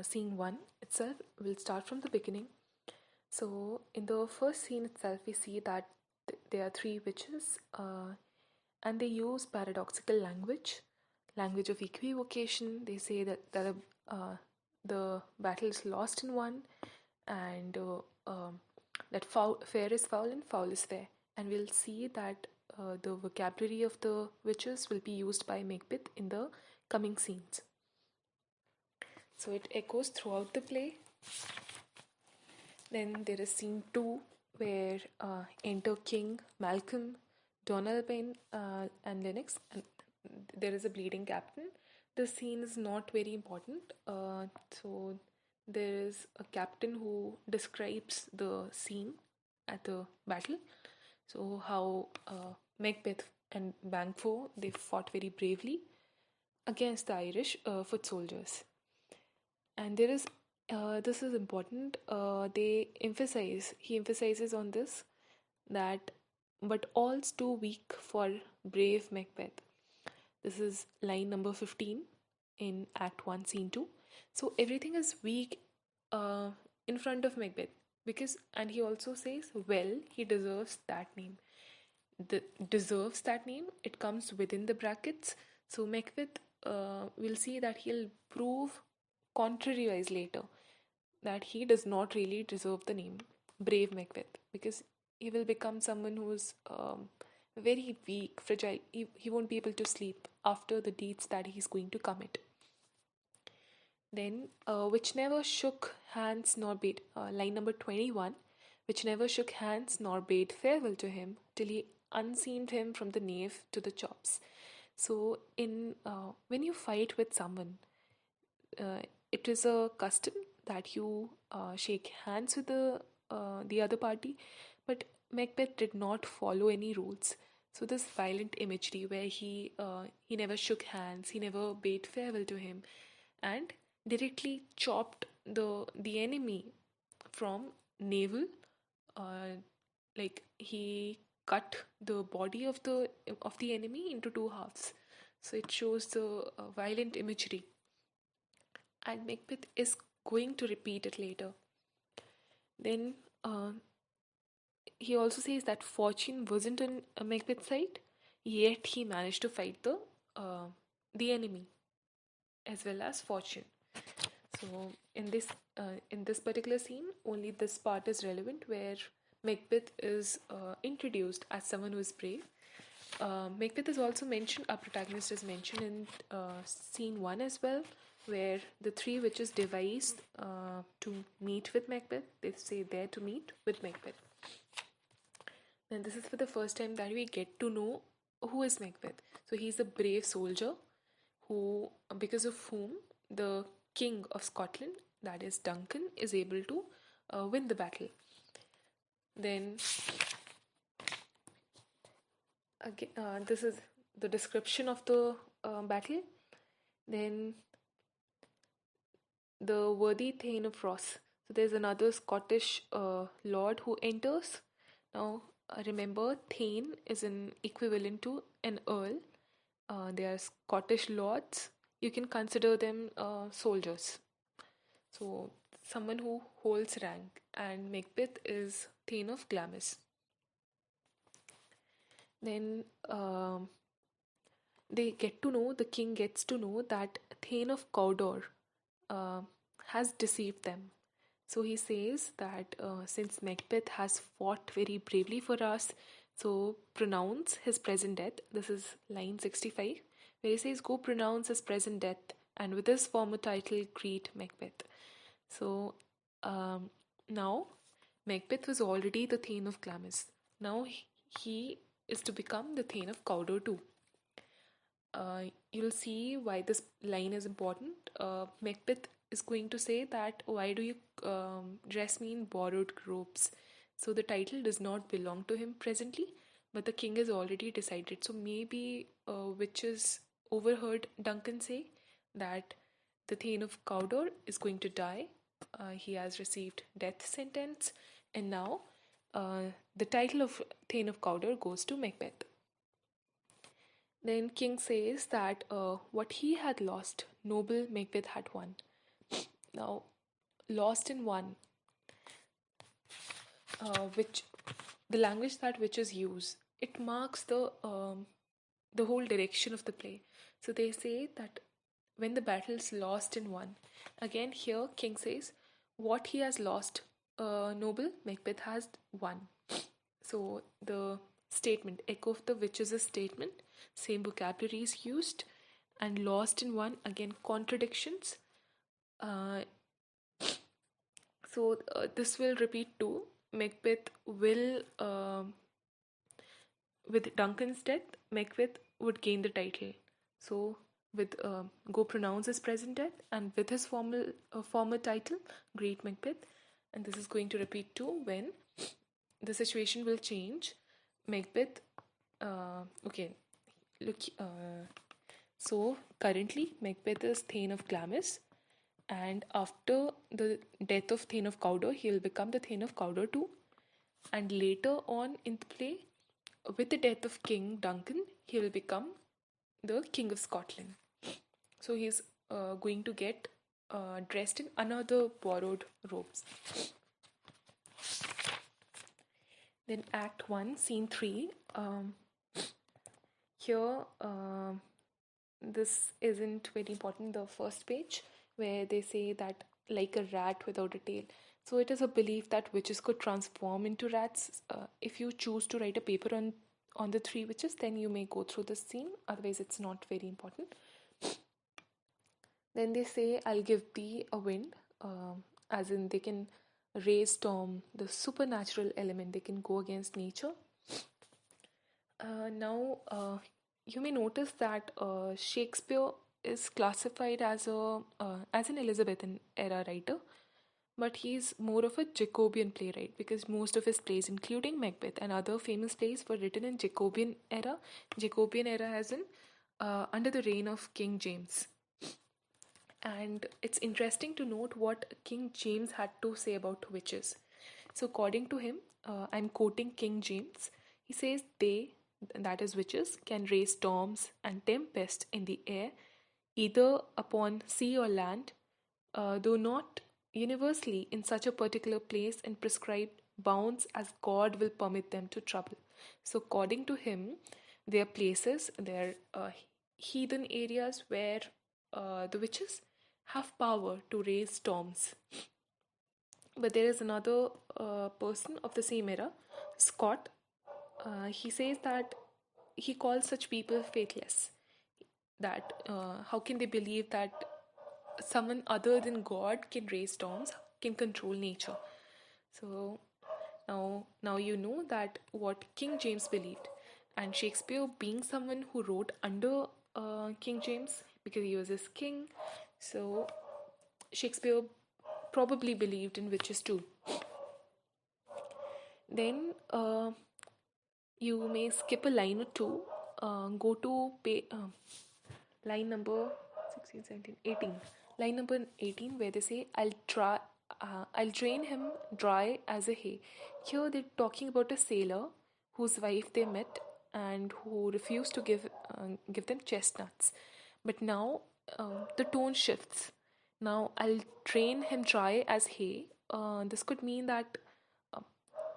scene 1 itself. We'll start from the beginning. So, in the first scene itself, we see that there are three witches, and they use paradoxical language of equivocation. They say that the battle is lost in one, and that fair is foul and foul is fair. And we'll see that the vocabulary of the witches will be used by Macbeth in the coming scenes. So it echoes throughout the play. Then there is scene 2 where enter King, Malcolm, Donalbain, and Lennox, and there is a bleeding captain. The scene is not very important. So there is a captain who describes the scene at the battle. So how Macbeth and Banquo, they fought very bravely against the Irish foot soldiers. And there is this is important. He emphasizes on this that, but all's too weak for brave Macbeth. This is line number 15 in Act 1, Scene 2. So everything is weak in front of Macbeth and he also says, well, he deserves that name. Deserves that name, it comes within the brackets. So Macbeth, we'll see that he'll prove contrariwise later that he does not really deserve the name Brave Macbeth, because he will become someone who's very weak, fragile. He won't be able to sleep after the deeds that he's going to commit. Then, which never shook hands nor bade, line number 21, which never shook hands nor bade farewell to him till he unseamed him from the nave to the chops. So, when you fight with someone, it is a custom that you shake hands with the other party, but Macbeth did not follow any rules. So this violent imagery where he never shook hands, he never bade farewell to him, and directly chopped the enemy from navel, like he cut the body of the enemy into two halves. So it shows the violent imagery, and Macbeth is going to repeat it later. Then he also says that fortune wasn't on Macbeth's side, yet he managed to fight the enemy as well as fortune. So in this particular scene, only this part is relevant where Macbeth is introduced as someone who is brave. Macbeth is also mentioned. Our protagonist is mentioned in scene 1 as well, where the three witches devised to meet with Macbeth. They say there to meet with Macbeth. And this is for the first time that we get to know who is Macbeth. So he's a brave soldier who, because of whom the King of Scotland, that is Duncan, is able to win the battle. Then again, this is the description of the battle. Then the worthy Thane of Ross. So there's another Scottish lord who enters. Now remember, Thane is an equivalent to an earl. They are Scottish lords. You can consider them soldiers. So someone who holds rank, and Macbeth is Thane of Glamis. Then the king gets to know that Thane of Cawdor has deceived them. So he says that since Macbeth has fought very bravely for us, so pronounce his present death. This is line 65, where he says, go pronounce his present death, and with his former title greet Macbeth. So now Macbeth was already the Thane of Glamis. Now he is to become the Thane of Cawdor too. You'll see why this line is important. Macbeth is going to say that, why do you dress me in borrowed robes? So the title does not belong to him presently, but the king has already decided. So maybe witches overheard Duncan say that the Thane of Cawdor is going to die. He has received death sentence, and now the title of Thane of Cawdor goes to Macbeth. Then King says that what he had lost, noble Macbeth had won. Now, lost in one, which the language that witches use, it marks the whole direction of the play. So they say that when the battle is lost in one, again here King says, what he has lost, noble Macbeth has won. So the statement, echo of the witches' statement, same vocabulary is used, and lost in one, again contradictions. Uh, this will repeat too. Macbeth will, with Duncan's death, Macbeth would gain the title. So with Go pronounce his present death, and with his former title, Great Macbeth, and this is going to repeat too when the situation will change. Macbeth, okay, look. So currently, Macbeth is Thane of Glamis, and after the death of Thane of Cawdor, he will become the Thane of Cawdor too. And later on in the play, with the death of King Duncan, he will become the King of Scotland. So he's going to get dressed in another borrowed robes. Then Act 1, Scene 3. Here, this isn't very important, the first page, where they say that like a rat without a tail. So it is a belief that witches could transform into rats. If you choose to write a paper on the three witches, then you may go through this scene. Otherwise, it's not very important. Then they say, I'll give thee a wind, as in they can raise storm, the supernatural element, they can go against nature. Now, you may notice that Shakespeare is classified as an Elizabethan era writer, but he's more of a Jacobean playwright because most of his plays, including Macbeth and other famous plays, were written in Jacobean era. Jacobean era as in under the reign of King James. And it's interesting to note what King James had to say about witches. So, according to him, I'm quoting King James, he says, they, that is witches, can raise storms and tempests in the air, either upon sea or land, though not universally in such a particular place and prescribed bounds as God will permit them to trouble. So, according to him, there are places, there are heathen areas where the witches have power to raise storms. But there is another person of the same era, Scott. He says that he calls such people faithless. That how can they believe that someone other than God can raise storms, can control nature? So now you know that what King James believed, and Shakespeare, being someone who wrote under King James because he was his king, so Shakespeare probably believed in witches too. Then you may skip a line or two, go to line number 16, 17, 18. Line number 18 where they say, I'll drain him dry as a hay. Here they're talking about a sailor whose wife they met and who refused to give them chestnuts. But now the tone shifts. Now I'll drain him dry as hay. This could mean that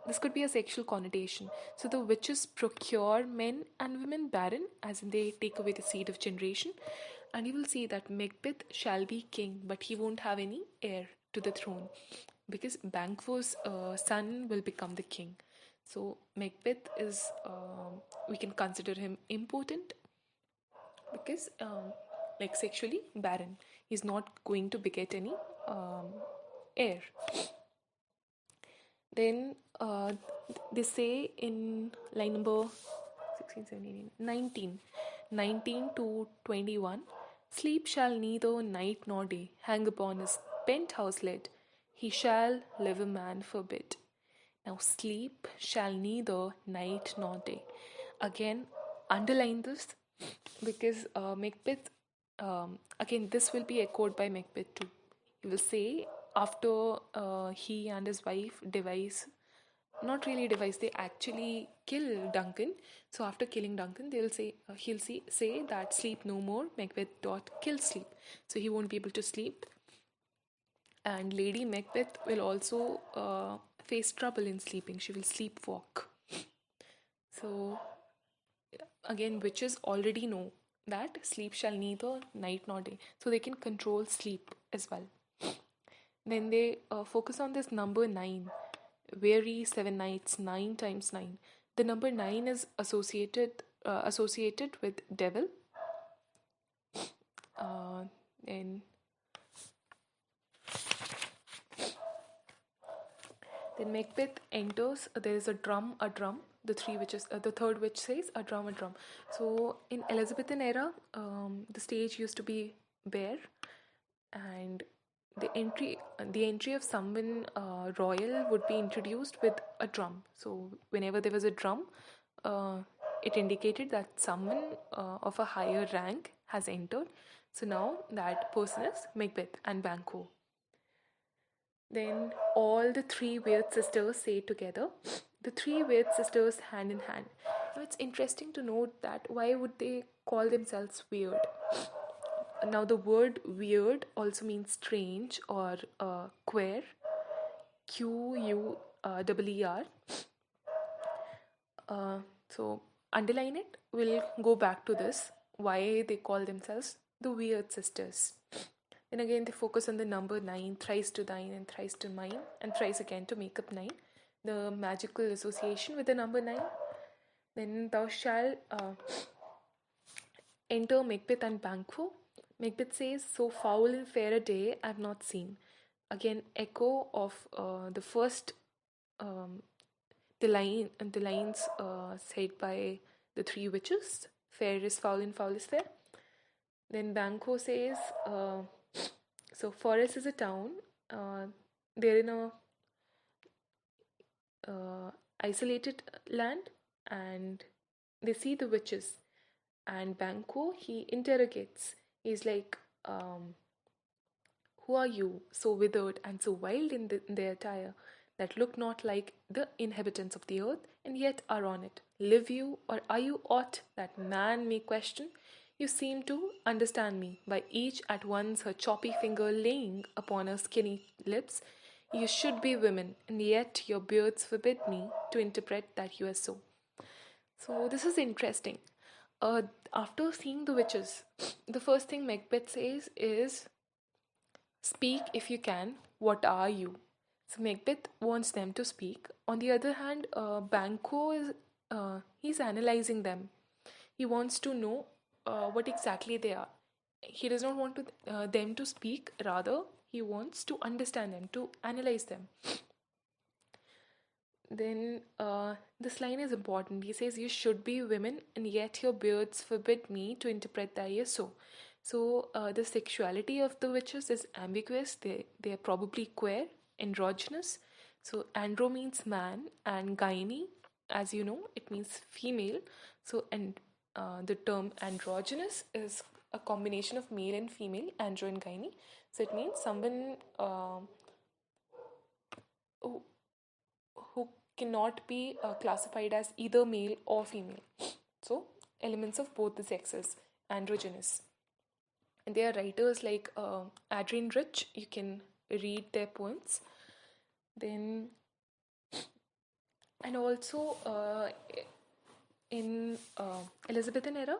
this could be a sexual connotation. So the witches procure men and women barren, as in they take away the seed of generation. And you will see that Macbeth shall be king, but he won't have any heir to the throne because Banquo's son will become the king. So Macbeth is, we can consider him impotent because, like sexually barren. He's not going to beget any heir. Then they say in line number 16, 17, 19, 19 to 21, sleep shall neither night nor day hang upon his penthouse lid. He shall live a man forbid. Now, sleep shall neither night nor day. Again, underline this because Macbeth, again, this will be echoed by Macbeth too. He will say after he and his wife devise, not really devise, they actually kill Duncan. So after killing Duncan, they'll say say that sleep no more. Macbeth dot kill sleep. So he won't be able to sleep. And Lady Macbeth will also face trouble in sleeping. She will sleepwalk. So, again, witches already know that sleep shall neither night nor day. So, they can control sleep as well. Then they focus on this number 9. Weary 7 nights, 9 times 9. The number 9 is associated with devil. And then Macbeth enters. There is a drum, a drum. The three witches. The third witch says a drum, a drum. So in Elizabethan era, the stage used to be bare, and the entry of someone royal would be introduced with a drum. So whenever there was a drum, uh, it indicated that someone of a higher rank has entered. So now that person is Macbeth and Banquo. Then all the three weird sisters say together, the three weird sisters hand in hand. Now it's interesting to note that why would they call themselves weird? Now the word weird also means strange or queer, Queer. So underline it. We'll go back to this. Why they call themselves the weird sisters. Then again, they focus on the number 9, thrice to 9 and thrice to 9, and thrice again to make up 9. The magical association with the number 9. Then thou shalt enter Macbeth and Banquo. Macbeth says, so foul and fair a day I've not seen. Again, echo of the first, the lines said by the three witches. Fair is foul and foul is fair. Then Banquo says, so Forest is a town. They're in a isolated land, and they see the witches. And Banquo, he interrogates. He's like, who are you, so withered and so wild in their attire, that look not like the inhabitants of the earth, and yet are on it? Live you, or are you aught that man may question? You seem to understand me, by each at once her choppy finger laying upon her skinny lips. You should be women, and yet your beards forbid me to interpret that you are so. So this is interesting. Uh, After seeing the witches, the first thing Macbeth says is, speak if you can, what are you? So Macbeth wants them to speak. On the other hand, Banquo is he's analyzing them. He wants to know what exactly they are. He does not want them to speak. Rather, he wants to understand them, to analyze them. Then this line is important. He says, you should be women, and yet your beards forbid me to interpret that you are so. So the sexuality of the witches is ambiguous. They are probably queer, androgynous. So andro means man, and gyne, as you know, it means female. So and the term androgynous is a combination of male and female, andro and gyne. So it means someone who, who cannot be classified as either male or female. So elements of both the sexes, androgynous. And there are writers like Adrian Rich. You can read their poems. Then, and also in Elizabethan era,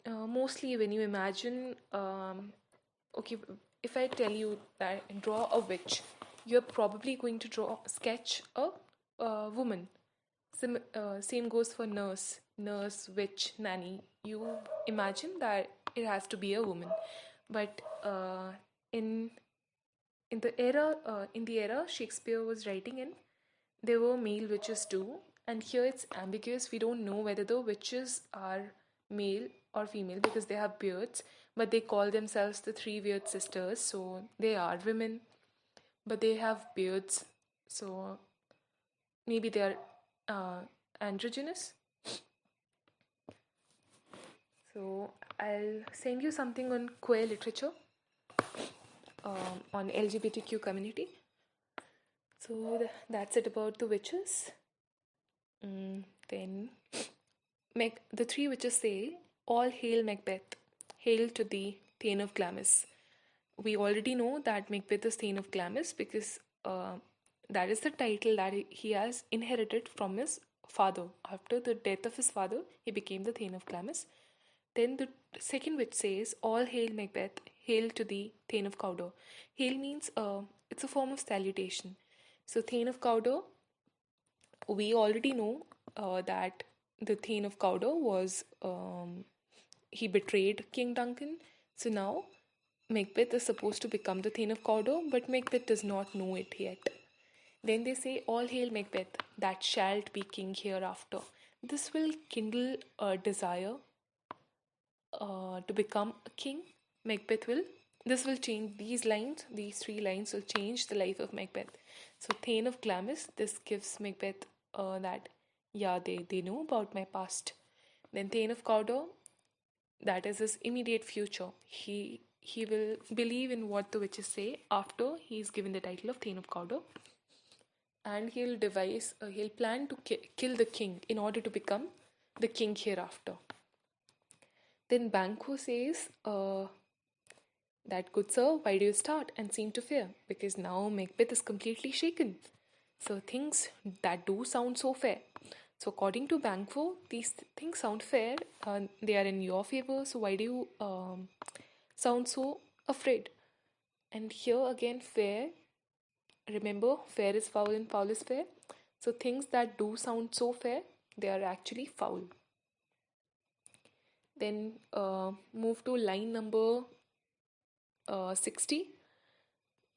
mostly when you imagine, okay, if I tell you that draw a witch, you're probably going to sketch a woman. Same goes for nurse, witch, nanny. You imagine that it has to be a woman, but in the era Shakespeare was writing in, there were male witches too, and here it's ambiguous. We don't know whether the witches are male or female because they have beards, but they call themselves the three weird sisters, so they are women, but they have beards, so maybe they are androgynous. So I'll send you something on queer literature, on LGBTQ community. So that's it about the witches. Then the three witches say, all hail Macbeth, hail to thee, Thane of Glamis. we already know that Macbeth is Thane of Glamis because that is the title that he has inherited from his father. After the death of his father, he became the Thane of Glamis. Then the second witch says, "All hail Macbeth, hail to thee, Thane of Cawdor." Hail means it's a form of salutation. So, Thane of Cawdor, we already know that the Thane of Cawdor was he betrayed King Duncan. So now Macbeth is supposed to become the Thane of Cawdor, but Macbeth does not know it yet. Then they say, "All hail Macbeth, that shalt be king hereafter." This will kindle a desire to become a king. Macbeth will. This will change these lines. These three lines will change the life of Macbeth. So Thane of Glamis. This gives Macbeth that yeah they know about my past. Then Thane of Cawdor. That is his immediate future. He will believe in what the witches say after he's given the title of Thane of Cawdor, and he'll plan to kill the king in order to become the king hereafter. Then Banquo says, "That good sir, why do you start and seem to fear?" Because now Macbeth is completely shaken. So things that do sound so fair. So according to Banquo, these things sound fair. They are in your favor. So why do you sound so afraid? And here again, fair. Remember, fair is foul and foul is fair. So things that do sound so fair, they are actually foul. Then move to line number 60,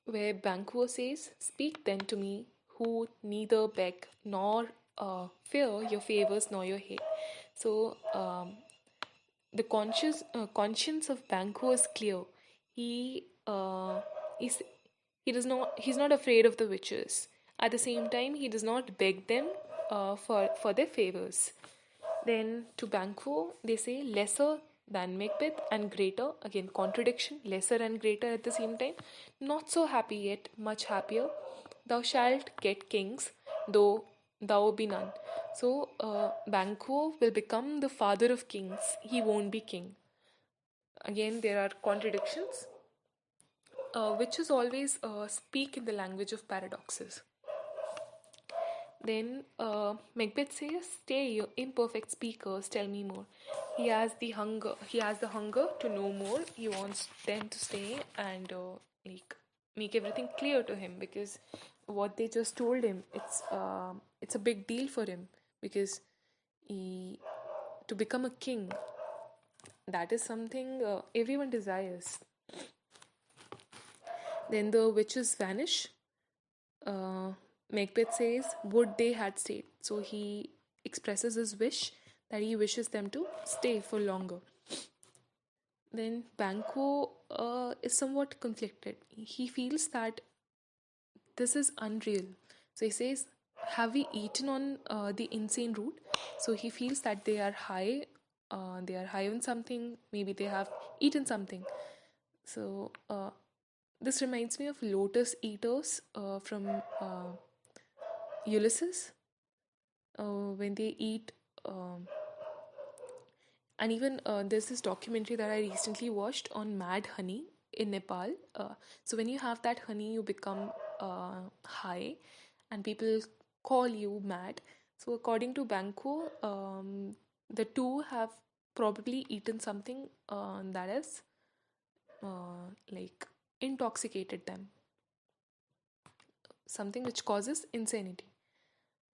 where Banquo says, "Speak then to me, who neither beg nor fear your favors nor your hate." So the conscience of Banquo is clear. He is he's not afraid of the witches. At the same time, he does not beg them for their favors. Then to Banquo, they say lesser than Macbeth and greater. Again, contradiction, lesser and greater at the same time. Not so happy yet, much happier. Thou shalt get kings, though thou be none. So, Banquo will become the father of kings. He won't be king. Again, there are contradictions. Witches always speak in the language of paradoxes. Then Macbeth says, "Stay, you imperfect speakers, tell me more." He has the hunger. He has the hunger to know more. He wants them to stay and like make everything clear to him because what they just told him, it's a big deal for him because he to become a king. That is something everyone desires. Then the witches vanish. Uh, Macbeth says, "Would they had stayed." So he expresses his wish that he wishes them to stay for longer. Then Banquo is somewhat conflicted. He feels that this is unreal. So he says, "Have we eaten on the insane root?" So he feels that they are high. They are high on something. Maybe they have eaten something. So this reminds me of lotus eaters from Ulysses when they eat. And even there's this documentary that I recently watched on mad honey in Nepal. So when you have that honey, you become high, and people call you mad. So according to Banco, the two have probably eaten something that has like intoxicated them, something which causes insanity.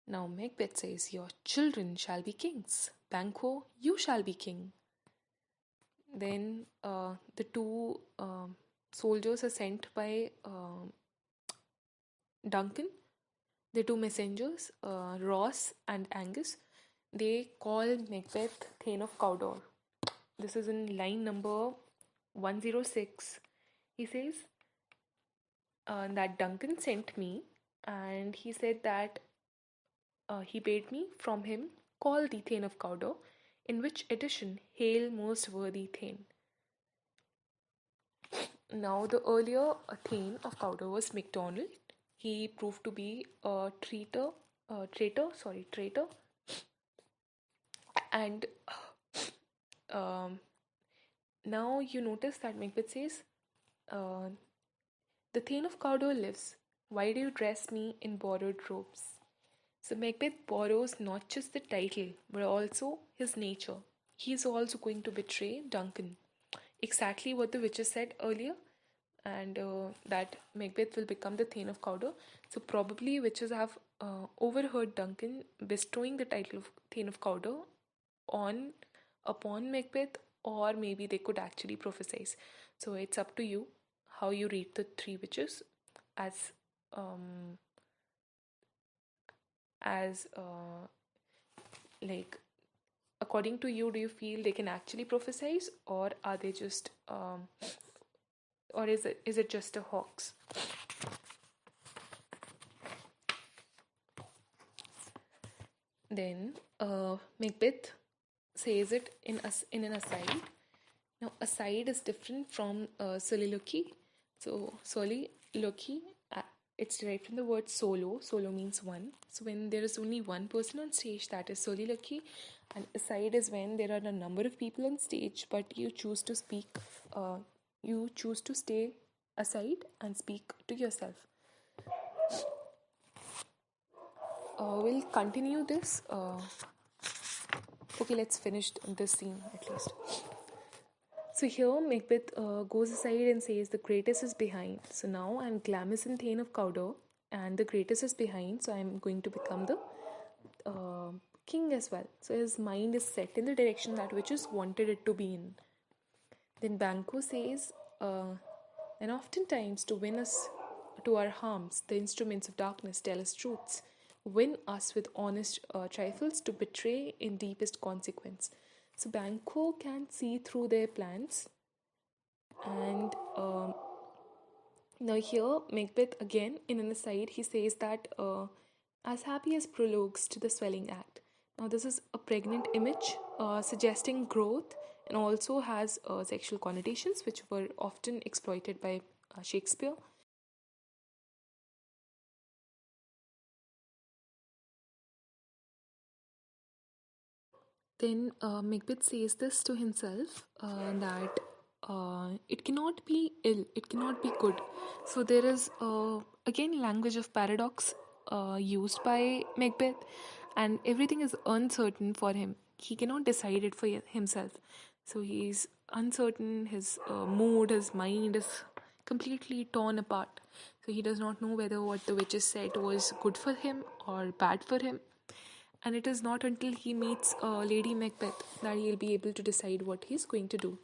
Now Macbeth says, "Your children shall be kings. Banquo, you shall be king." Then the two soldiers are sent by Duncan. The two messengers, Ross and Angus, they call Macbeth Thane of Cawdor. This is in line number 106. He says that Duncan sent me and he said that he bade me from him call thee Thane of Cawdor, in which edition hail most worthy Thane. Now, the earlier Thane of Cawdor was MacDonald. He proved to be a traitor. And um, now you notice that Macbeth says Uh, the Thane of Cawdor lives. Why do you dress me in borrowed robes? So Macbeth borrows not just the title, but also his nature. He is also going to betray Duncan. Exactly what the witches said earlier, and that Macbeth will become the Thane of Cawdor. So probably witches have overheard Duncan bestowing the title of Thane of Cawdor on upon Macbeth, or maybe they could actually prophesy. So it's up to you how you read the three witches as um, as like according to you, do you feel they can actually prophesy, or are they just or is it just a hoax? Then Macbeth says it in an aside. Now, aside is different from soliloquy. So, soliloquy, uh, it's derived from the word solo. Solo means one. So, when there is only one person on stage, that is soliloquy. And aside is when there are a number of people on stage, but you choose to speak, you choose to stay aside and speak to yourself. We'll continue this. Okay, let's finish this scene at least. So here Macbeth goes aside and says the greatest is behind. So now I'm Glamazon Thane of Cawdor and the greatest is behind. So I'm going to become the king as well. So his mind is set in the direction that witches wanted it to be in. Then Banquo says, and oftentimes to win us to our harms, the instruments of darkness tell us truths. Win us with honest trifles to betray in deepest consequence. So Banquo can see through their plans, and now here Macbeth again in an aside he says that as happy as prologues to the swelling act. Now this is a pregnant image suggesting growth and also has sexual connotations which were often exploited by Shakespeare. Then Macbeth says this to himself that it cannot be ill, it cannot be good. So there is again language of paradox used by Macbeth, and everything is uncertain for him. He cannot decide it for himself. So he's uncertain, his mood, his mind is completely torn apart. So he does not know whether what the witches said was good for him or bad for him, and it is not until he meets Lady Macbeth that he'll be able to decide what he's going to do.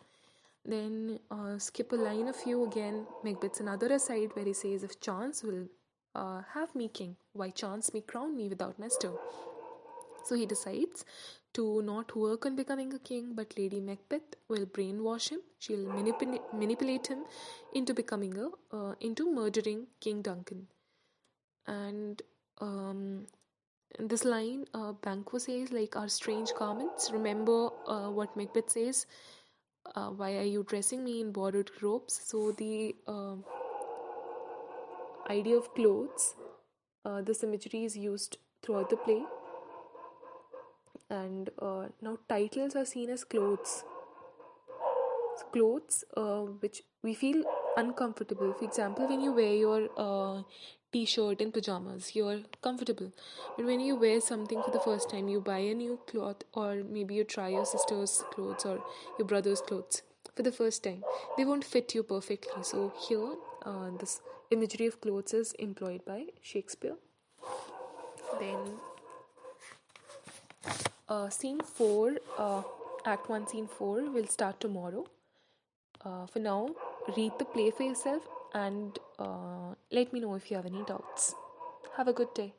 Then skip a line of you again. Macbeth's another aside where he says, "If chance will have me king, why chance me crown me without master?" So he decides to not work on becoming a king, but Lady Macbeth will brainwash him. She'll manipulate him into becoming into murdering King Duncan. And this line, Banquo says, like our strange garments. Remember what Macbeth says, why are you dressing me in borrowed robes? So the idea of clothes, this imagery is used throughout the play. And now titles are seen as clothes. So clothes which we feel uncomfortable. For example, when you wear your t-shirt and pajamas, you're comfortable. But when you wear something for the first time, you buy a new cloth, or maybe you try your sister's clothes or your brother's clothes for the first time, they won't fit you perfectly. So here, this imagery of clothes is employed by Shakespeare. Then scene 4, act 1 scene 4 will start tomorrow. For now, read the play for yourself and let me know if you have any doubts. Have a good day.